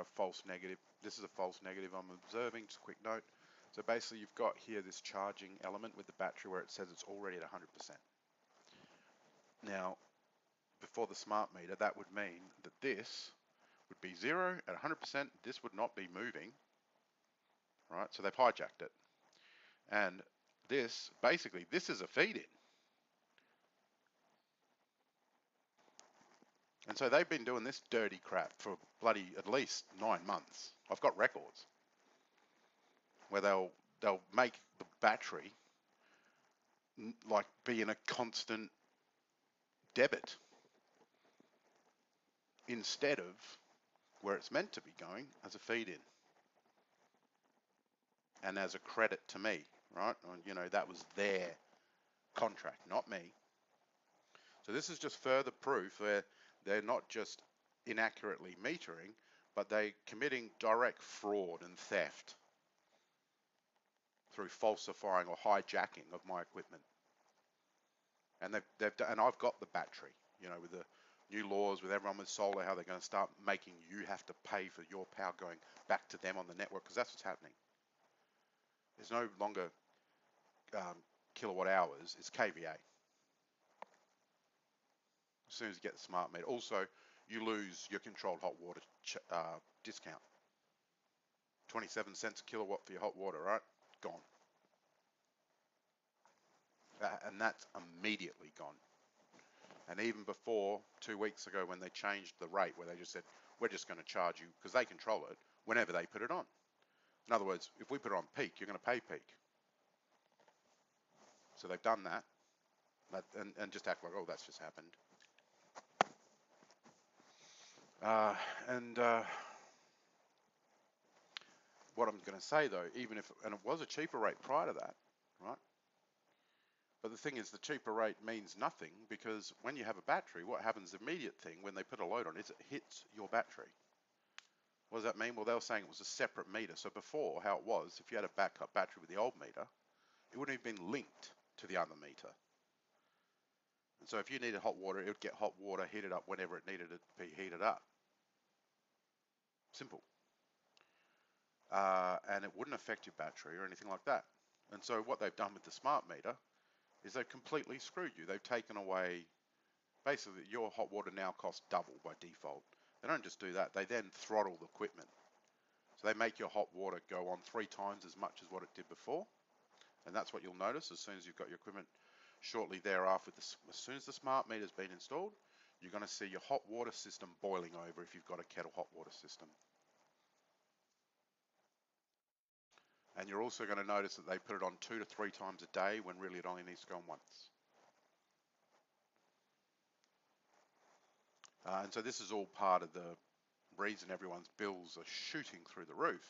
a false negative. This is a false negative I'm observing, just a quick note. So basically you've got here this charging element with the battery where it says it's already at 100%. Now, before the smart meter, that would mean that this would be 0 at 100%. This would not be moving, right? So they've hijacked it. And this, basically, this is a feed-in. And so they've been doing this dirty crap for bloody at least 9 months. I've got records where they'll make the battery like be in a constant debit instead of where it's meant to be going as a feed-in and as a credit to me, right? You know, that was their contract, not me. So this is just further proof where they're not just inaccurately metering, but they're committing direct fraud and theft through falsifying or hijacking of my equipment. And I've got the battery, you know, with the new laws, with everyone with solar, how they're going to start making you have to pay for your power going back to them on the network, because that's what's happening. There's no longer kilowatt hours, it's kVA. As soon as you get the smart meter. Also, you lose your controlled hot water discount. 27 cents a kilowatt for your hot water, right? Gone. And that's immediately gone. And even before 2 weeks ago when they changed the rate, where they just said, we're just going to charge you, because they control it, whenever they put it on. In other words, if we put it on peak, you're going to pay peak. So they've done that, and just act like, oh, that's just happened. What I'm going to say though, even if, and it was a cheaper rate prior to that, right? But the thing is, the cheaper rate means nothing, because when you have a battery, what happens, the immediate thing when they put a load on is it hits your battery. What does that mean? Well, they were saying it was a separate meter. So before, how it was, if you had a backup battery with the old meter, it wouldn't have been linked to the other meter. And so if you needed hot water, it would get hot water heated up whenever it needed it to be heated up. Simple. And it wouldn't affect your battery or anything like that. And so what they've done with the smart meter is they've completely screwed you. They've taken away, basically your hot water now costs double by default. They don't just do that, they then throttle the equipment. So they make your hot water go on 3 times as much as what it did before. And that's what you'll notice as soon as you've got your equipment. Shortly thereafter, as soon as the smart meter's been installed, you're going to see your hot water system boiling over if you've got a kettle hot water system. And you're also going to notice that they put it on 2 to 3 times a day when really it only needs to go on once. And so this is all part of the reason everyone's bills are shooting through the roof.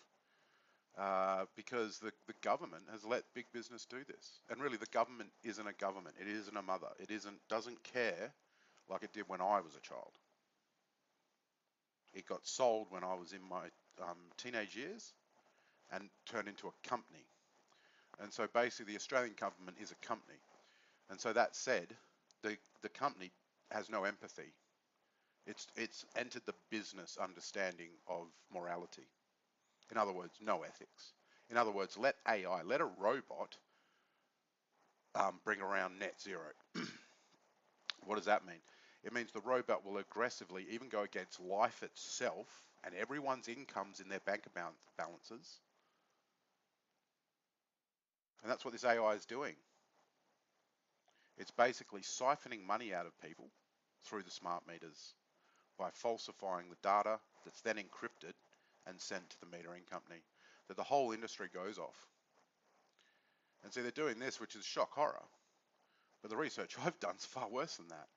Because the government has let big business do this. And really the government isn't a government. It isn't a mother. It doesn't care like it did when I was a child. It got sold when I was in my teenage years and turned into a company. And so basically the Australian government is a company. And so that said, the company has no empathy. It's entered the business understanding of morality. In other words, no ethics. In other words, let AI, let a robot bring around net zero. What does that mean? It means the robot will aggressively even go against life itself and everyone's incomes in their bank balances. And that's what this AI is doing. It's basically siphoning money out of people through the smart meters by falsifying the data that's then encrypted and sent to the metering company, that the whole industry goes off. And so they're doing this, which is shock horror. But the research I've done is far worse than that.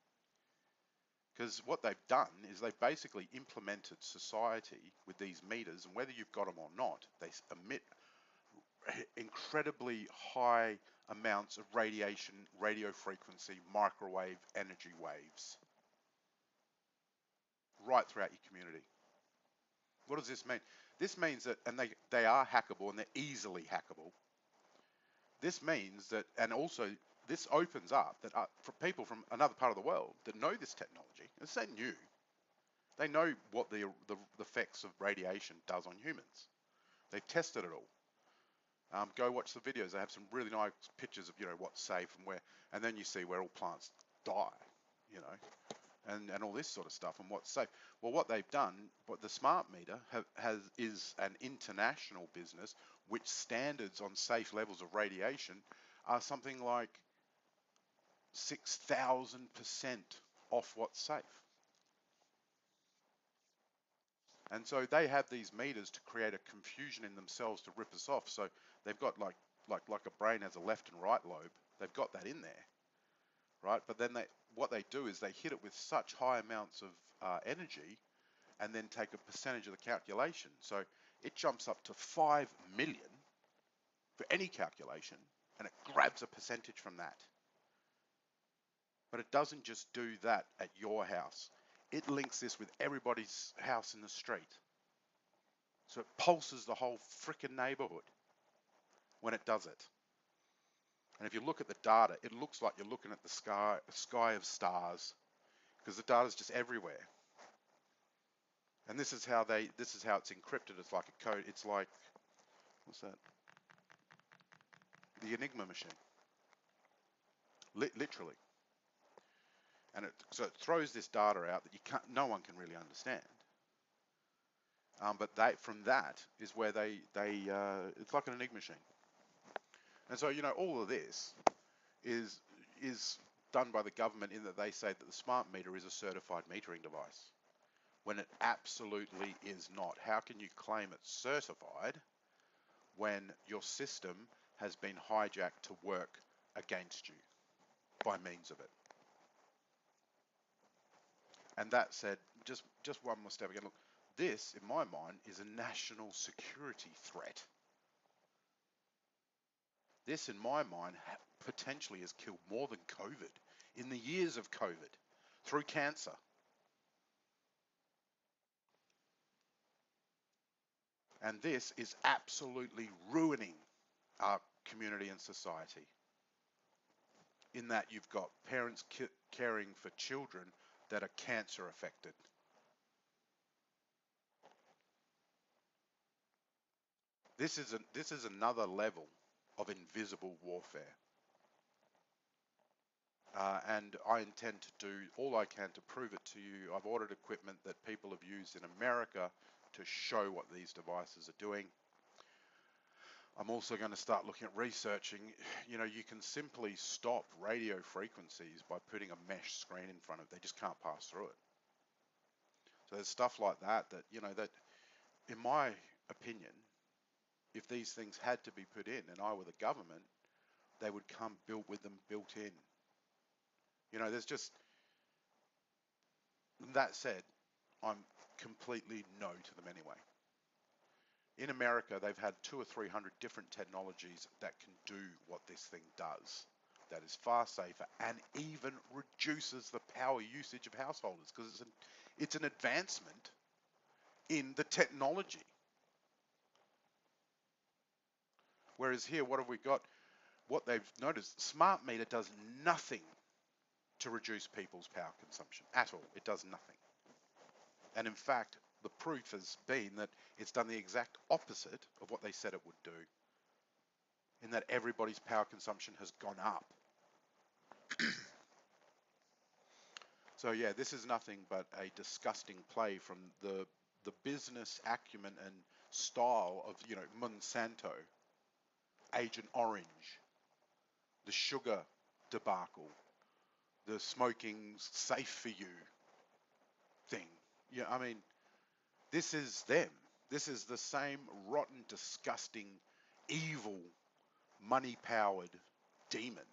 Because what they've done is they've basically implemented society with these meters, and whether you've got them or not, they emit incredibly high amounts of radiation, radio frequency, microwave energy waves right throughout your community. What does this mean? This means that, and they are hackable and they're easily hackable. This means that, and also this opens up that for people from another part of the world that know this technology, this ain't new, They know what the effects of radiation does on humans. They've tested it all. Go watch the videos. They have some really nice pictures of, what's safe and where, and then you see where all plants die, you know, and all this sort of stuff and what's safe. Well, what they've done, what the smart meter is an international business, which standards on safe levels of radiation are something like 6,000% off what's safe. And so they have these meters to create a confusion in themselves to rip us off. So they've got like a brain has a left and right lobe. They've got that in there, right? But then what they do is they hit it with such high amounts of energy, and then take a percentage of the calculation. So it jumps up to 5 million for any calculation, and it grabs a percentage from that. But it doesn't just do that at your house. It links this with everybody's house in the street. So it pulses the whole frickin' neighborhood when it does it. And if you look at the data, it looks like you're looking at the sky of stars, because the data's just everywhere. And this is how it's encrypted. It's like a code. It's like, what's that? The Enigma machine. Literally. And so it throws this data out that no one can really understand. But from that is where it's like an Enigma machine. And so, all of this is done by the government, in that they say that the smart meter is a certified metering device, when it absolutely is not. How can you claim it's certified when your system has been hijacked to work against you by means of it? And that said, just one more step again. Look, this, in my mind, is a national security threat. This, in my mind, potentially has killed more than COVID in the years of COVID through cancer. And this is absolutely ruining our community and society, in that you've got parents caring for children that are cancer affected. This is another level of invisible warfare. And I intend to do all I can to prove it to you. I've ordered equipment that people have used in America to show what these devices are doing. I'm also going to start looking at researching. You can simply stop radio frequencies by putting a mesh screen in front of it. They just can't pass through it. So there's stuff like that, that in my opinion, if these things had to be put in and I were the government, they would come built with them built in. There's just, that said, I'm completely no to them anyway. In America, they've had 200 or 300 different technologies that can do what this thing does, that is far safer and even reduces the power usage of householders, because it's an advancement in the technology. Whereas here, what have we got? What they've noticed, smart meter does nothing to reduce people's power consumption at all. It does nothing. And in fact, the proof has been that it's done the exact opposite of what they said it would do, in that everybody's power consumption has gone up. So yeah, this is nothing but a disgusting play from the business acumen and style of, Monsanto, Agent Orange, the sugar debacle, the smoking safe for you thing. Yeah, I mean, this is them. This is the same rotten, disgusting, evil, money-powered demon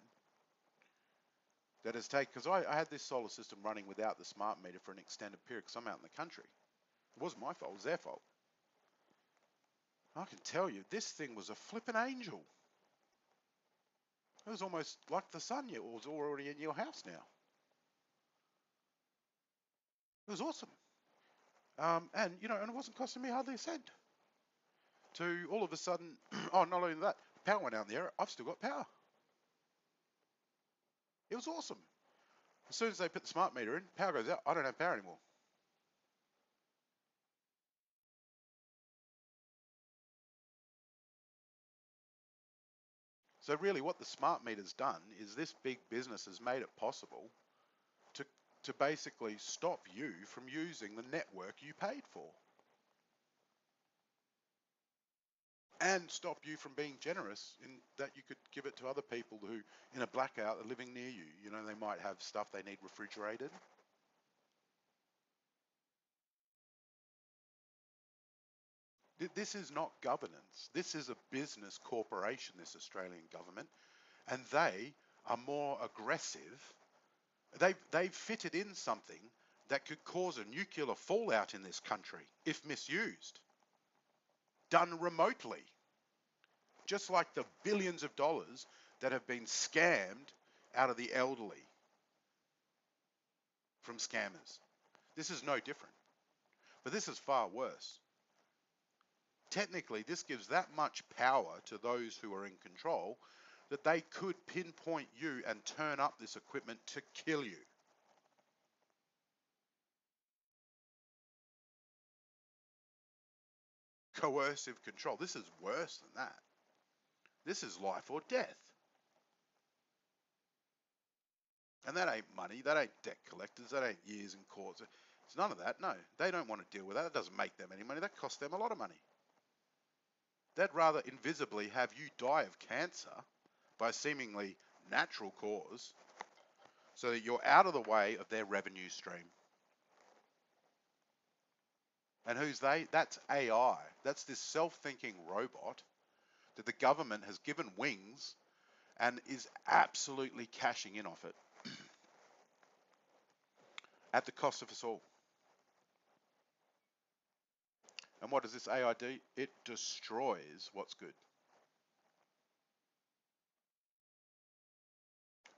that has taken, because I had this solar system running without the smart meter for an extended period because I'm out in the country. It wasn't my fault, it was their fault. I can tell you, this thing was a flippin' angel. It was almost like the sun. It was already in your house now. It was awesome. And it wasn't costing me hardly a cent. To all of a sudden, not only that, power went out in the area. I've still got power. It was awesome. As soon as they put the smart meter in, power goes out. I don't have power anymore. So really what the smart meter's done is this big business has made it possible to, to basically stop you from using the network you paid for. And stop you from being generous in that you could give it to other people who, in a blackout, are living near you. You know, they might have stuff they need refrigerated. This is not governance. This is a business corporation, this Australian government, and they are more aggressive. They've fitted in something that could cause a nuclear fallout in this country if misused, done remotely, just like the billions of dollars that have been scammed out of the elderly from scammers. This is no different, but this is far worse. Technically, this gives that much power to those who are in control that they could pinpoint you and turn up this equipment to kill you. Coercive control. This is worse than that. This is life or death. And that ain't money, that ain't debt collectors, that ain't years in courts. It's none of that, no. They don't want to deal with that. That doesn't make them any money. That costs them a lot of money. They'd rather invisibly have you die of cancer by seemingly natural cause so that you're out of the way of their revenue stream. And who's they? That's AI. That's this self-thinking robot that the government has given wings and is absolutely cashing in off it at the cost of us all. And what does this AI do? It destroys what's good.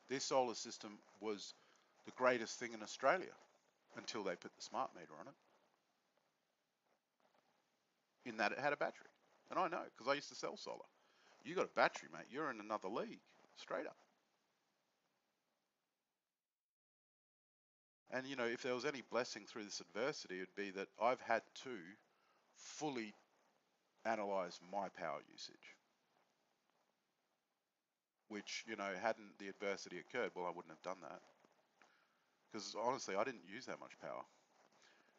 This solar system was the greatest thing in Australia until they put the smart meter on it, in that it had a battery. And I know, because I used to sell solar. You got a battery, mate, you're in another league, straight up. And you know, if there was any blessing through this adversity, it'd be that I've had to fully analyze my power usage. Which, you know, hadn't the adversity occurred, well, I wouldn't have done that. Because honestly, I didn't use that much power.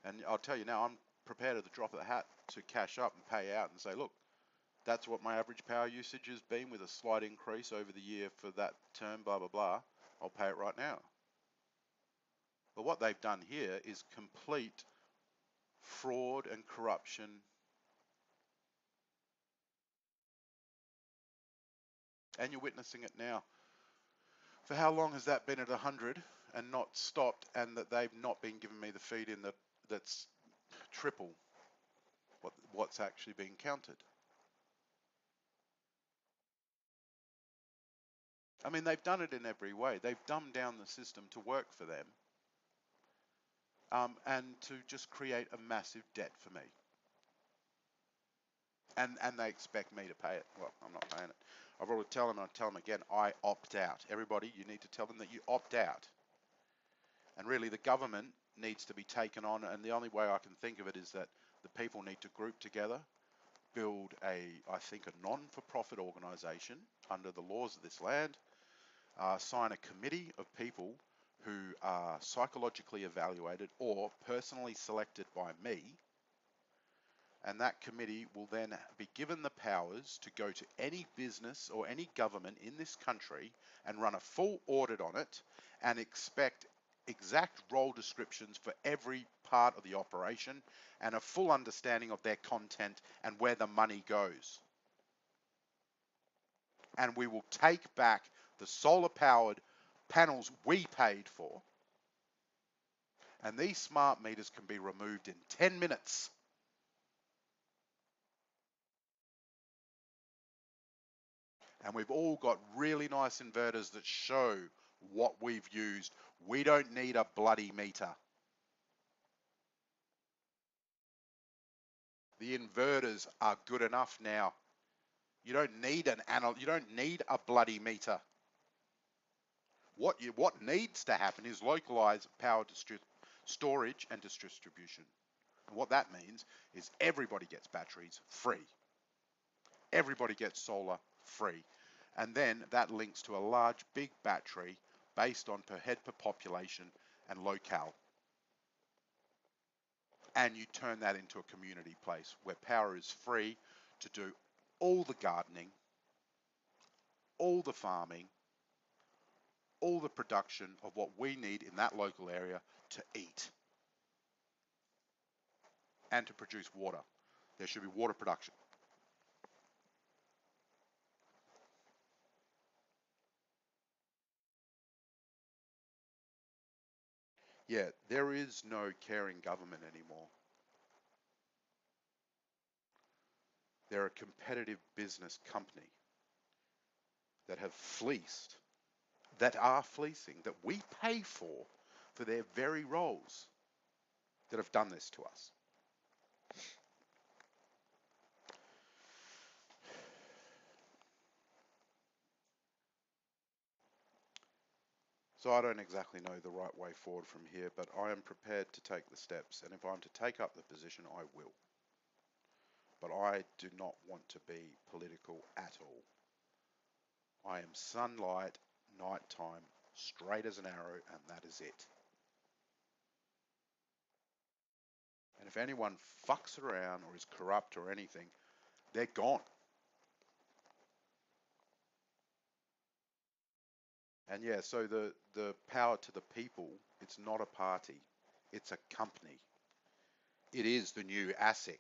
And I'll tell you now, I'm prepared at the drop of the hat to cash up and pay out and say, look, that's what my average power usage has been with a slight increase over the year for that term, blah, blah, blah. I'll pay it right now. But what they've done here is complete fraud and corruption. And you're witnessing it now. For how long has that been at 100 and not stopped, and that they've not been giving me the feed in that's triple what's actually being counted? I mean, they've done it in every way. They've dumbed down the system to work for them, and to just create a massive debt for me. And they expect me to pay it. Well, I'm not paying it. I've already tell them, and I tell them again, I opt out. Everybody, you need to tell them that you opt out. And really, the government needs to be taken on, and the only way I can think of it is that the people need to group together, build I think, a non-for-profit organisation under the laws of this land, sign a committee of people who are psychologically evaluated or personally selected by me, and that committee will then be given the powers to go to any business or any government in this country and run a full audit on it and expect exact role descriptions for every part of the operation and a full understanding of their content and where the money goes. And we will take back the solar powered panels we paid for, and these smart meters can be removed in 10 minutes. And we've all got really nice inverters that show what we've used. We don't need a bloody meter. The inverters are good enough now. You don't need you don't need a bloody meter. What needs to happen is localized power storage and distribution. And what that means is everybody gets batteries free. Everybody gets solar free. And then that links to a large, big battery based on per head per population and locale. And you turn that into a community place where power is free to do all the gardening, all the farming, all the production of what we need in that local area to eat and to produce water. There should be water production. Yeah, there is no caring government anymore. They're a competitive business company that have fleeced, that are fleecing, that we pay for their very roles, that have done this to us. So I don't exactly know the right way forward from here, but I am prepared to take the steps, and if I'm to take up the position, I will. But I do not want to be political at all. I am sunlight, nighttime, straight as an arrow, and that is it. And if anyone fucks around or is corrupt or anything, they're gone. And yeah, so the power to the people, it's not a party, it's a company. It is the new ASIC,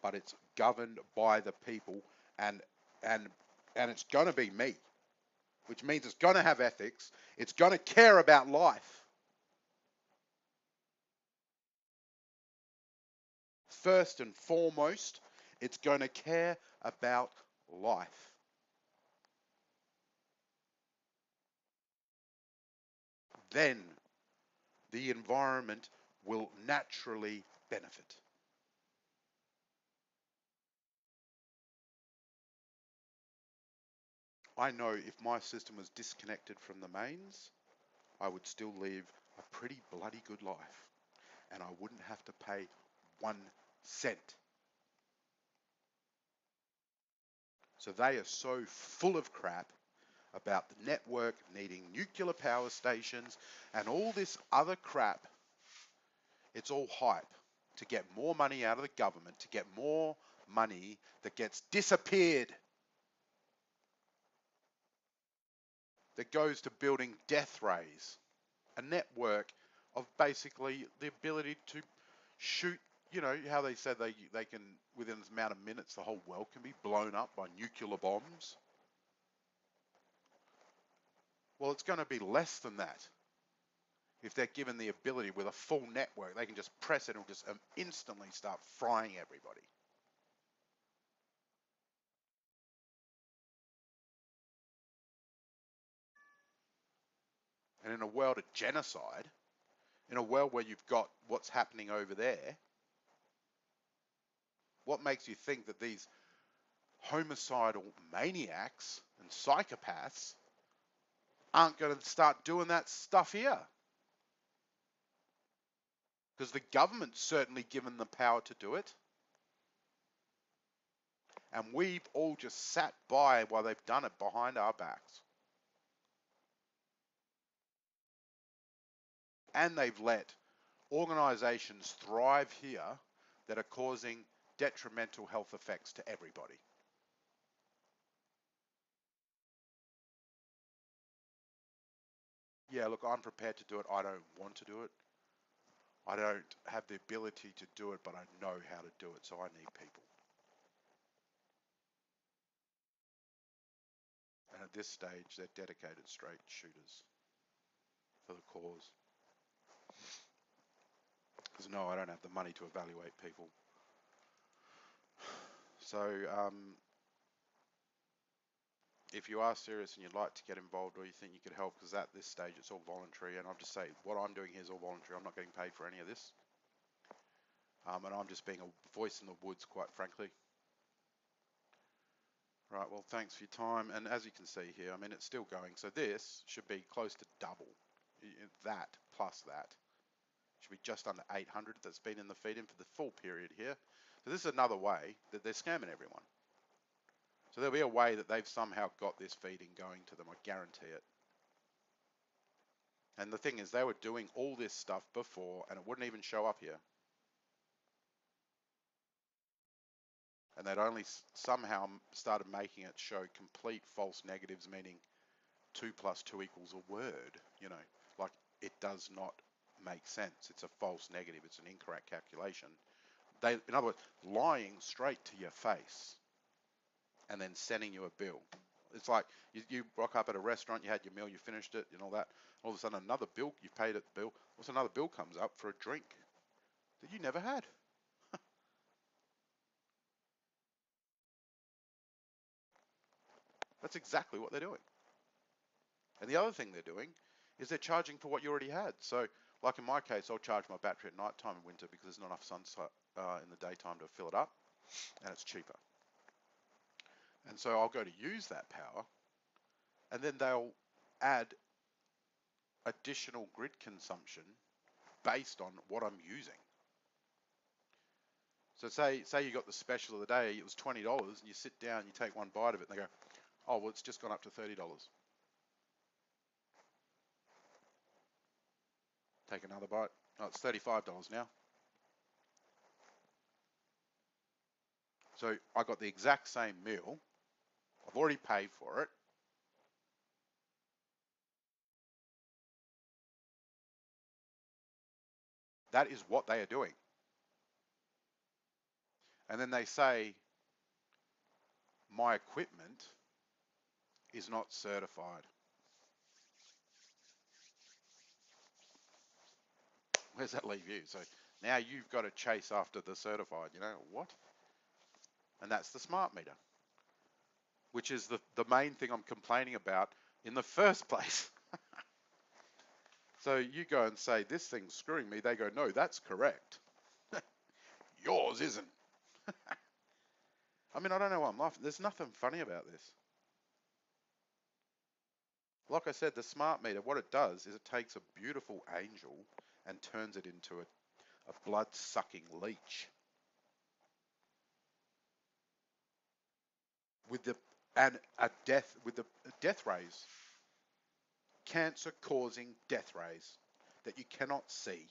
but it's governed by the people, and and it's going to be me, which means it's going to have ethics, it's going to care about life. First and foremost, it's going to care about life. Then the environment will naturally benefit. I know if my system was disconnected from the mains, I would still live a pretty bloody good life, and I wouldn't have to pay 1 cent. So they are so full of crap about the network needing nuclear power stations and all this other crap. It's all hype to get more money out of the government, to get more money that gets disappeared, that goes to building death rays, a network of basically the ability to shoot, you know, how they said they can, within this amount of minutes, the whole world can be blown up by nuclear bombs. Well, it's going to be less than that. If they're given the ability with a full network, they can just press it and just instantly start frying everybody. And in a world of genocide, in a world where you've got what's happening over there, what makes you think that these homicidal maniacs and psychopaths aren't going to start doing that stuff here? Because the government's certainly given the power to do it. And we've all just sat by while they've done it behind our backs. And they've let organizations thrive here that are causing detrimental health effects to everybody. Yeah, look, I'm prepared to do it. I don't want to do it. I don't have the ability to do it, but I know how to do it, so I need people. And at this stage, they're dedicated straight shooters for the cause. Because no, I don't have the money to evaluate people. So if you are serious and you'd like to get involved or you think you could help, because at this stage it's all voluntary, and I'll just say what I'm doing here is all voluntary. I'm not getting paid for any of this. And I'm just being a voice in the woods, quite frankly. Right, well, thanks for your time. And as you can see here, I mean, it's still going. So this should be close to double. That plus that. Should be just under 800 that's been in the feed-in for the full period here. So this is another way that they're scamming everyone. So there'll be a way that they've somehow got this feeding going to them, I guarantee it. And the thing is, they were doing all this stuff before and it wouldn't even show up here. And they'd only somehow started making it show complete false negatives, meaning 2 + 2 = a word, you know, like it does not make sense. It's a false negative. It's an incorrect calculation. In other words, lying straight to your face and then sending you a bill. It's like you rock up at a restaurant, you had your meal, you finished it, and all that. All of a sudden, another bill, you paid it, the bill. All of a sudden, another bill comes up for a drink that you never had. That's exactly what they're doing. And the other thing they're doing is they're charging for what you already had. So, like in my case, I'll charge my battery at night time in winter because there's not enough sunlight in the daytime to fill it up, and it's cheaper. And so I'll go to use that power, and then they'll add additional grid consumption based on what I'm using. So say you got the special of the day, it was $20, and you sit down, you take one bite of it, and they go, oh, well, it's just gone up to $30. Take another bite. Oh, it's $35 now. So I got the exact same meal. I've already paid for it. That is what they are doing. And then they say, my equipment is not certified. Where's that leave you? So now you've got to chase after the certified, you know, what? And that's the smart meter, which is the main thing I'm complaining about in the first place. So you go and say, this thing's screwing me. They go, no, that's correct. Yours isn't. I mean, I don't know why I'm laughing. There's nothing funny about this. Like I said, the smart meter, what it does is it takes a beautiful angel and turns it into a blood-sucking leech. With the death rays, cancer-causing death rays that you cannot see.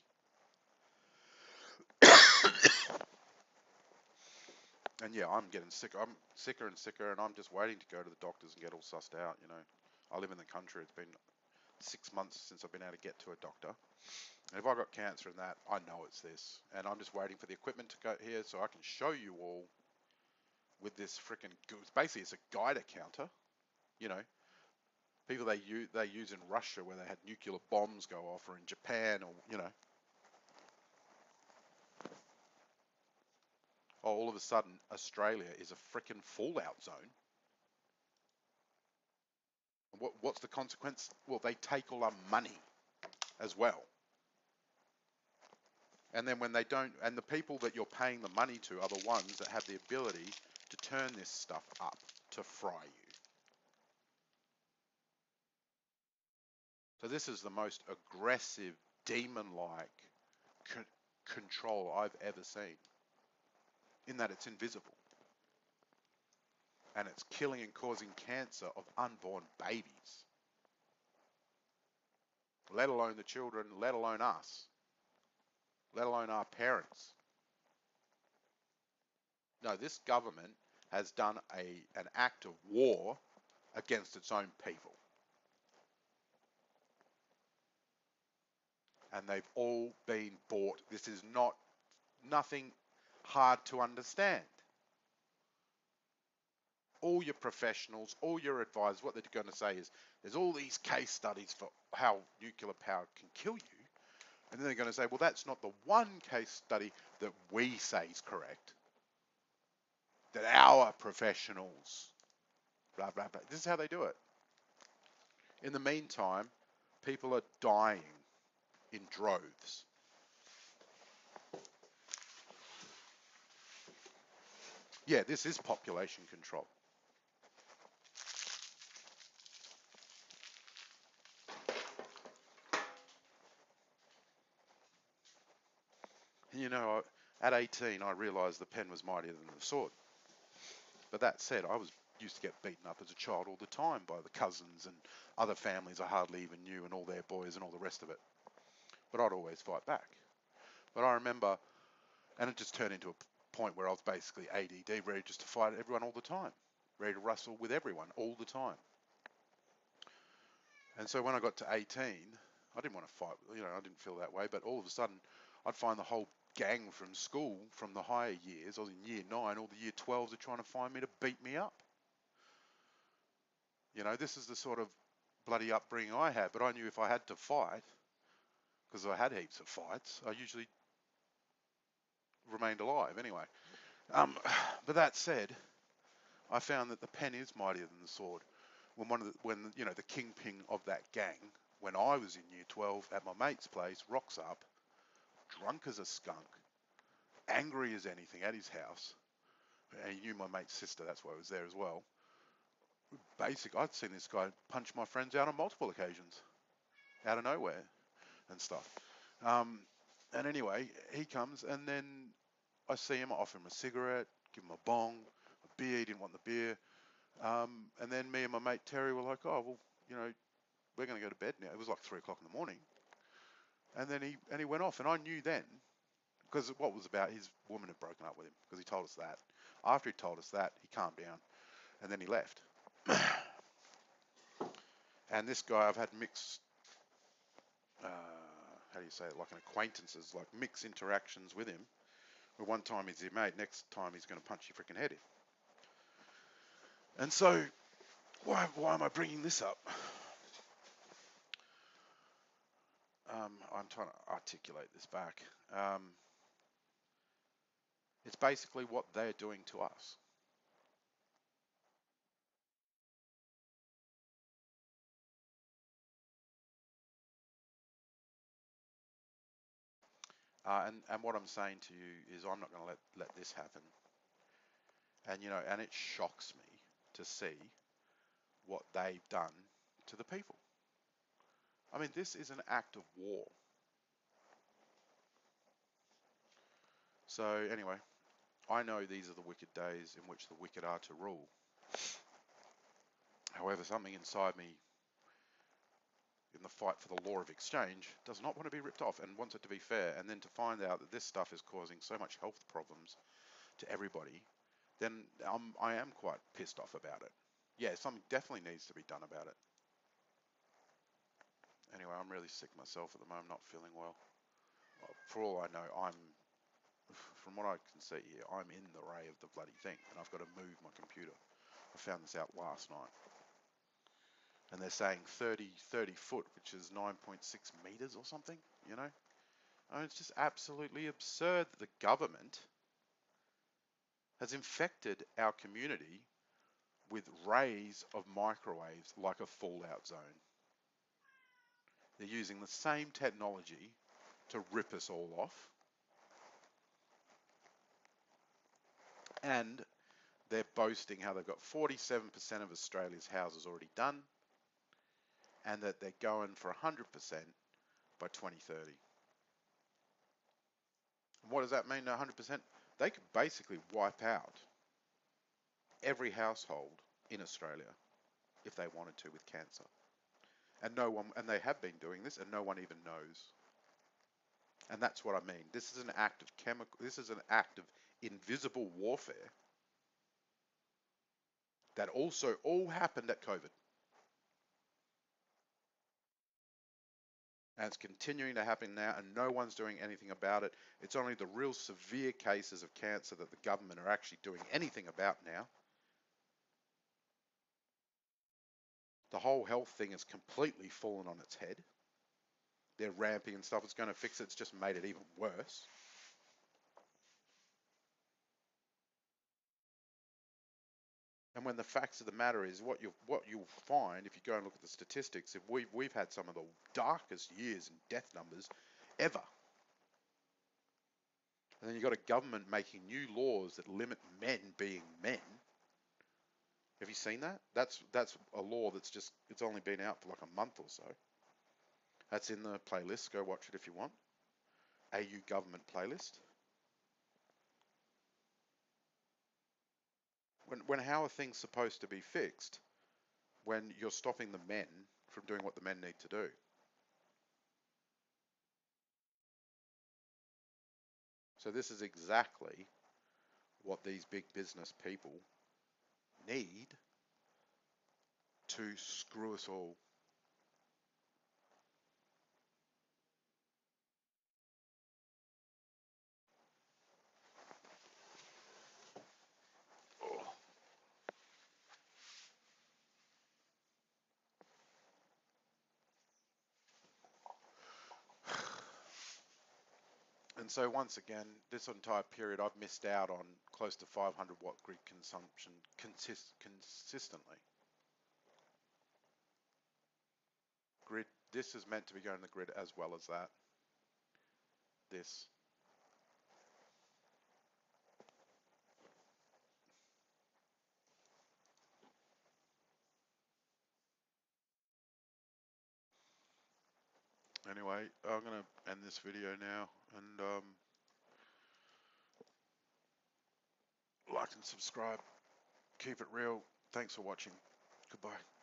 And yeah, I'm getting sick. I'm sicker and sicker, and I'm just waiting to go to the doctors and get all sussed out. You know, I live in the country. It's been 6 months since I've been able to get to a doctor. And if I got cancer and that, I know it's this. And I'm just waiting for the equipment to go here so I can show you all with this freaking. Basically, it's a Geiger counter. You know, people they use in Russia where they had nuclear bombs go off, or in Japan, or you know. Oh, all of a sudden, Australia is a freaking fallout zone. What's the consequence? Well, they take all our money as well. And then when they don't, and the people that you're paying the money to are the ones that have the ability to turn this stuff up to fry you. So this is the most aggressive, demon-like control I've ever seen, in that it's invisible. And it's killing and causing cancer of unborn babies. Let alone the children, let alone us. Let alone our parents. No, this government has done an act of war against its own people. And they've all been bought. This is nothing hard to understand. All your professionals, all your advisors, what they're going to say is, there's all these case studies for how nuclear power can kill you. And then they're going to say, well, that's not the one case study that we say is correct. That our professionals, blah, blah, blah. This is how they do it. In the meantime, people are dying in droves. Yeah, this is population control. You at 18, I realised the pen was mightier than the sword. But that said, I was used to get beaten up as a child all the time by the cousins and other families I hardly even knew and all their boys and all the rest of it. But I'd always fight back. But I remember, and it just turned into a point where I was basically ADD, ready just to fight everyone all the time, ready to wrestle with everyone all the time. And so when I got to 18, I didn't want to fight, I didn't feel that way, but all of a sudden I'd find the whole gang from school, from the higher years, I was in year 9, all the year 12s are trying to find me to beat me up. This is the sort of bloody upbringing I had, but I knew if I had to fight, because I had heaps of fights, I usually remained alive anyway. But that said, I found that the pen is mightier than the sword. When the kingpin of that gang, when I was in year 12 at my mate's place, rocks up, drunk as a skunk, angry as anything at his house, and he knew my mate's sister, that's why I was there as well. Basically, I'd seen this guy punch my friends out on multiple occasions, out of nowhere and stuff. And anyway, he comes, and then I see him, I offer him a cigarette, give him a bong, a beer, he didn't want the beer. And then me and my mate Terry were like, oh, well, we're going to go to bed now. It was like 3 o'clock in the morning. And then he went off, and I knew then, because what was about, his woman had broken up with him, because he told us that. After he told us that, he calmed down, and then he left. And this guy, I've had mixed, how do you say it, like an acquaintances, like mixed interactions with him. Where one time he's your mate, next time he's going to punch your freaking head in. And so, why am I bringing this up? I'm trying to articulate this back. It's basically what they're doing to us. And what I'm saying to you is I'm not going to let this happen. And it shocks me to see what they've done to the people. I mean, this is an act of war. So anyway, I know these are the wicked days in which the wicked are to rule. However, something inside me in the fight for the law of exchange does not want to be ripped off and wants it to be fair. And then to find out that this stuff is causing so much health problems to everybody, then I am quite pissed off about it. Yeah, something definitely needs to be done about it. Anyway, I'm really sick myself at the moment, not feeling well. For all I know, from what I can see here, I'm in the ray of the bloody thing, and I've got to move my computer. I found this out last night. And they're saying 30 foot, which is 9.6 meters or something, I mean, it's just absolutely absurd that the government has infected our community with rays of microwaves like a fallout zone. They're using the same technology to rip us all off. And they're boasting how they've got 47% of Australia's houses already done, and that they're going for 100% by 2030. And what does that mean, 100%? They could basically wipe out every household in Australia if they wanted to with cancer. And they have been doing this, and no one even knows. And that's what I mean. This is an act of invisible warfare that also all happened at COVID. And it's continuing to happen now, and no one's doing anything about it. It's only the real severe cases of cancer that the government are actually doing anything about now. The whole health thing has completely fallen on its head. They're ramping and stuff. It's going to fix it. It's just made it even worse. And when the facts of the matter is, what you'll find if you go and look at the statistics, if we've had some of the darkest years in death numbers ever. And then you've got a government making new laws that limit men being men. Have you seen that? That's a law it's only been out for like a month or so. That's in the playlist. Go watch it if you want. AU government playlist. how are things supposed to be fixed when you're stopping the men from doing what the men need to do? So this is exactly what these big business people need to screw us all. Oh. And so once again, this entire period, I've missed out on close to 500 watt grid consumption consistently. Grid, this is meant to be going to the grid as well as that. This. Anyway, I'm going to end this video now, and like and subscribe. Keep it real. Thanks for watching. Goodbye.